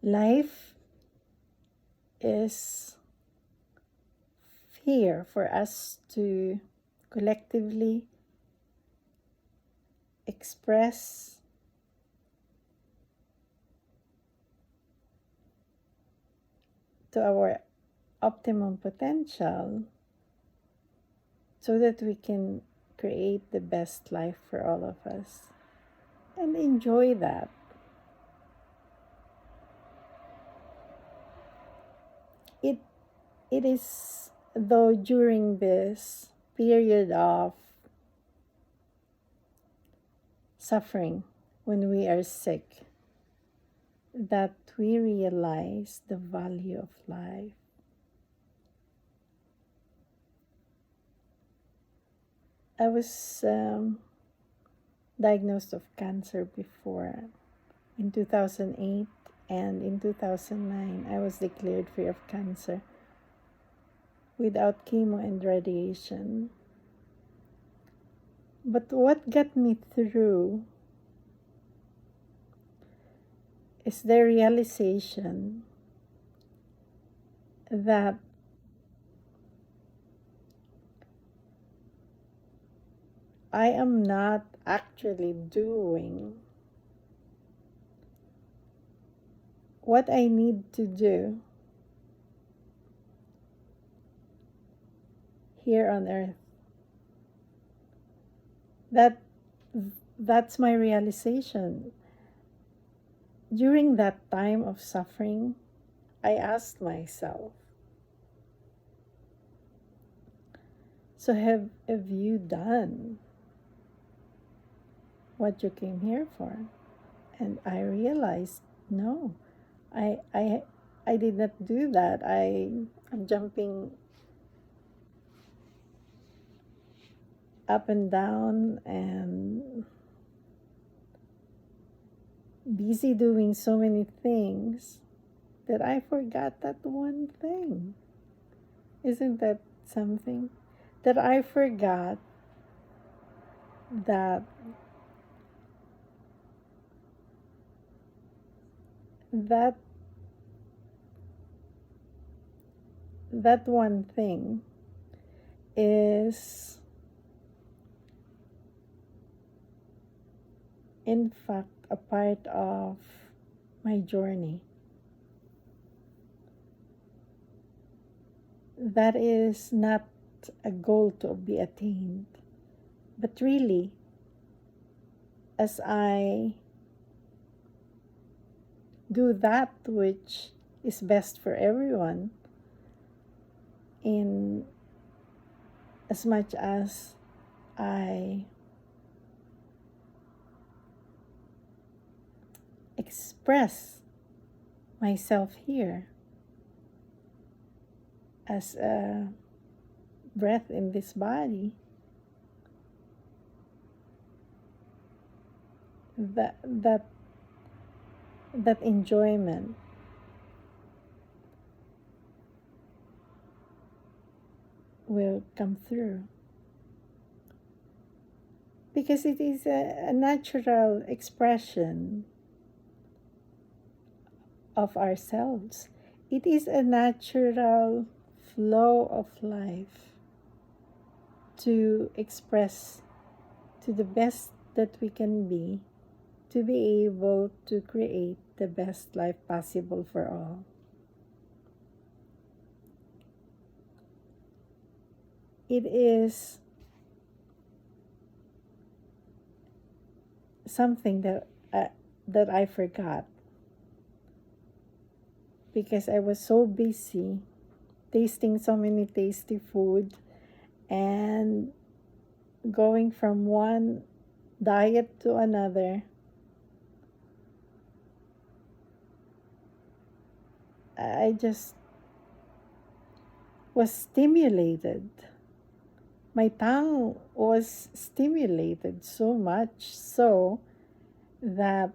Life is here for us to collectively express to our optimum potential so that we can create the best life for all of us and enjoy that. It it is though during this period of suffering when we are sick that we realize the value of life. I was diagnosed of cancer before in 2008, and in 2009 I was declared free of cancer without chemo and radiation. But what got me through is the realization that I am not actually doing what I need to do here on earth. That that's my realization. During that time of suffering, I asked myself, so have you done what you came here for? And I realized, no, I did not do that. I'm jumping up and down and busy doing so many things that I forgot that one thing. Isn't that something? That I forgot that that that one thing is in fact a part of my journey. That is not a goal to be attained, but really, as I do that which is best for everyone, in as much as I express myself here as a breath in this body, that enjoyment will come through, because it is a natural expression of ourselves. It is a natural flow of life to express to the best that we can be, to be able to create the best life possible for all. It is something that I forgot because I was so busy tasting so many tasty food and going from one diet to another. I just was stimulated. My tongue was stimulated so much so that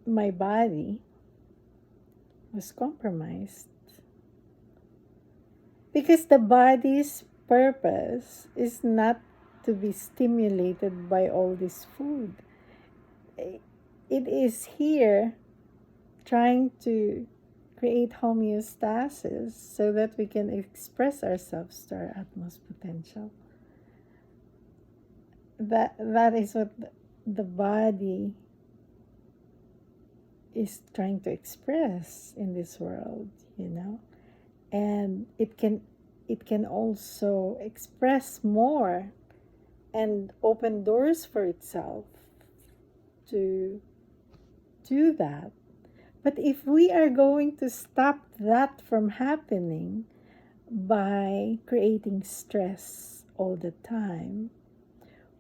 my body was compromised. Because the body's purpose is not to be stimulated by all this food. It is here trying to create homeostasis so that we can express ourselves to our utmost potential. That is what the body is trying to express in this world, and it can also express more and open doors for itself to do that. But if we are going to stop that from happening by creating stress all the time,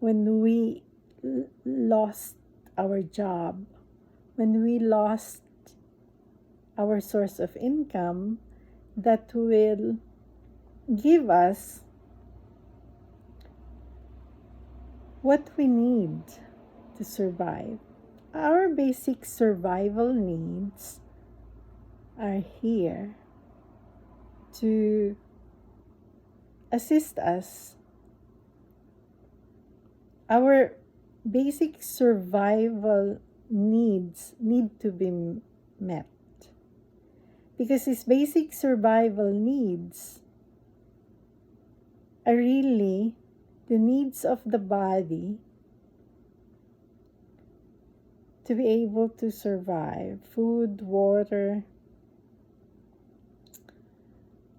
when we lost our job, when we lost our source of income, that will give us what we need to survive. Our basic survival needs are here to assist us. Our basic survival needs need to be met, because these basic survival needs are really the needs of the body to be able to survive: food, water,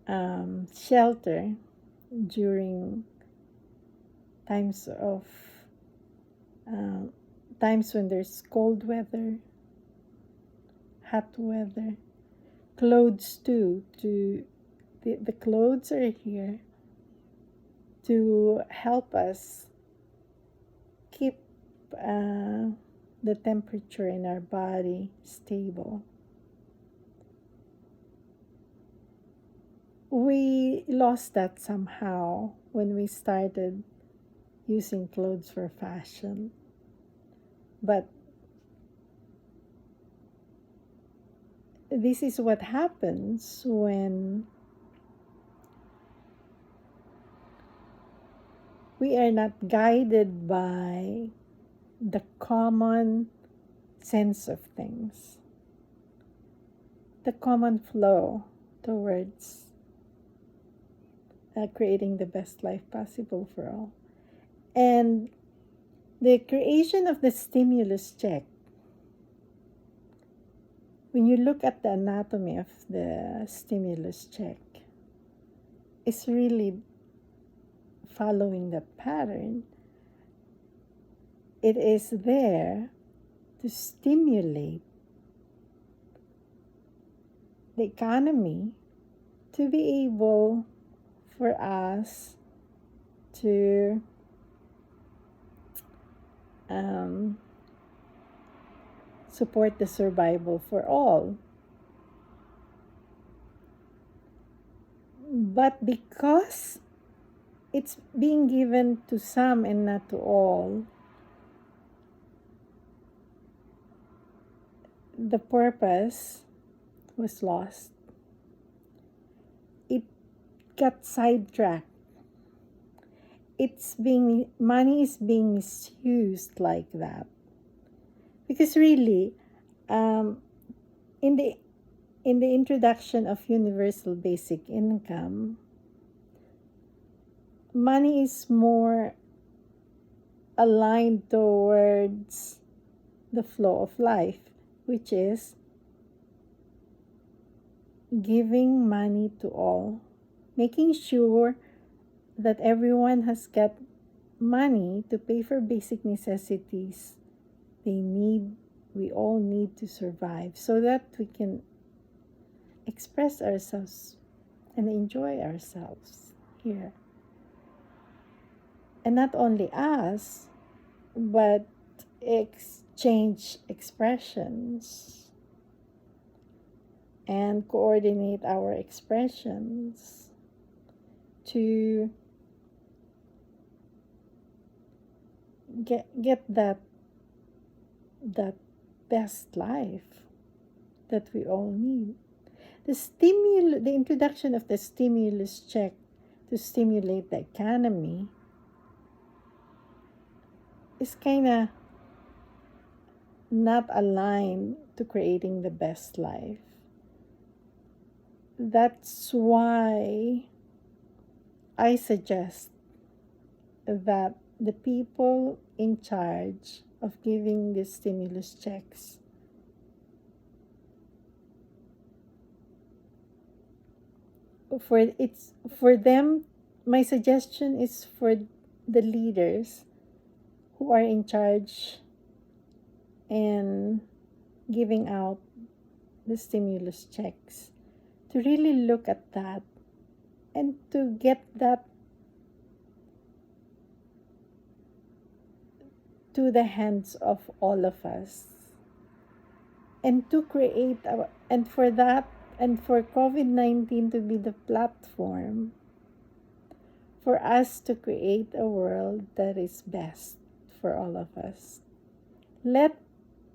shelter during times when there's cold weather, hot weather, clothes too. The clothes are here to help us keep the temperature in our body stable. We lost that somehow when we started using clothes for fashion. But this is what happens when we are not guided by the common sense of things, the common flow towards creating the best life possible for all. And the creation of the stimulus check, when you look at the anatomy of the stimulus check, is really following the pattern. It is there to stimulate the economy, to be able for us to support the survival for all. But because it's being given to some and not to all, the purpose was lost. It got sidetracked. Money is being misused like that. Because really, in the introduction of universal basic income, money is more aligned towards the flow of life, which is giving money to all, making sure that everyone has got money to pay for basic necessities we all need to survive, so that we can express ourselves and enjoy ourselves here. And not only us, but exchange expressions and coordinate our expressions to get that best life that we all need. The introduction of the stimulus check to stimulate the economy is kind of not aligned to creating the best life. That's why I suggest that the people in charge of giving these stimulus checks, for them, my suggestion is for the leaders who are in charge and giving out the stimulus checks to really look at that and to get that to the hands of all of us, and to create and for that, and for COVID-19 to be the platform for us to create a world that is best for all of us. Let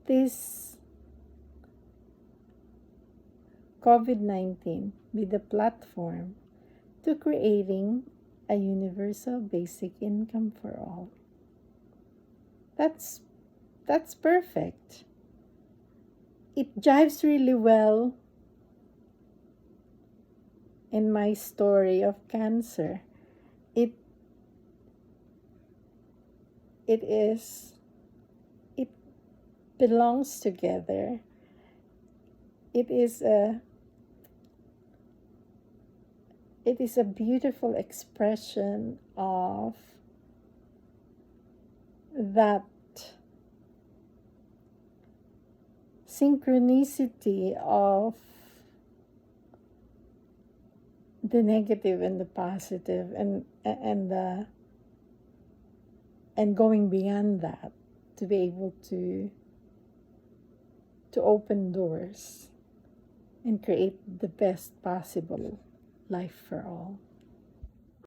this COVID-19 be the platform to creating a universal basic income for all. That's that's perfect. It jives really well in my story of cancer. It it is it belongs together. It is a it is a beautiful expression of that synchronicity of the negative and the positive, and going beyond that to be able to open doors and create the best possible life for all.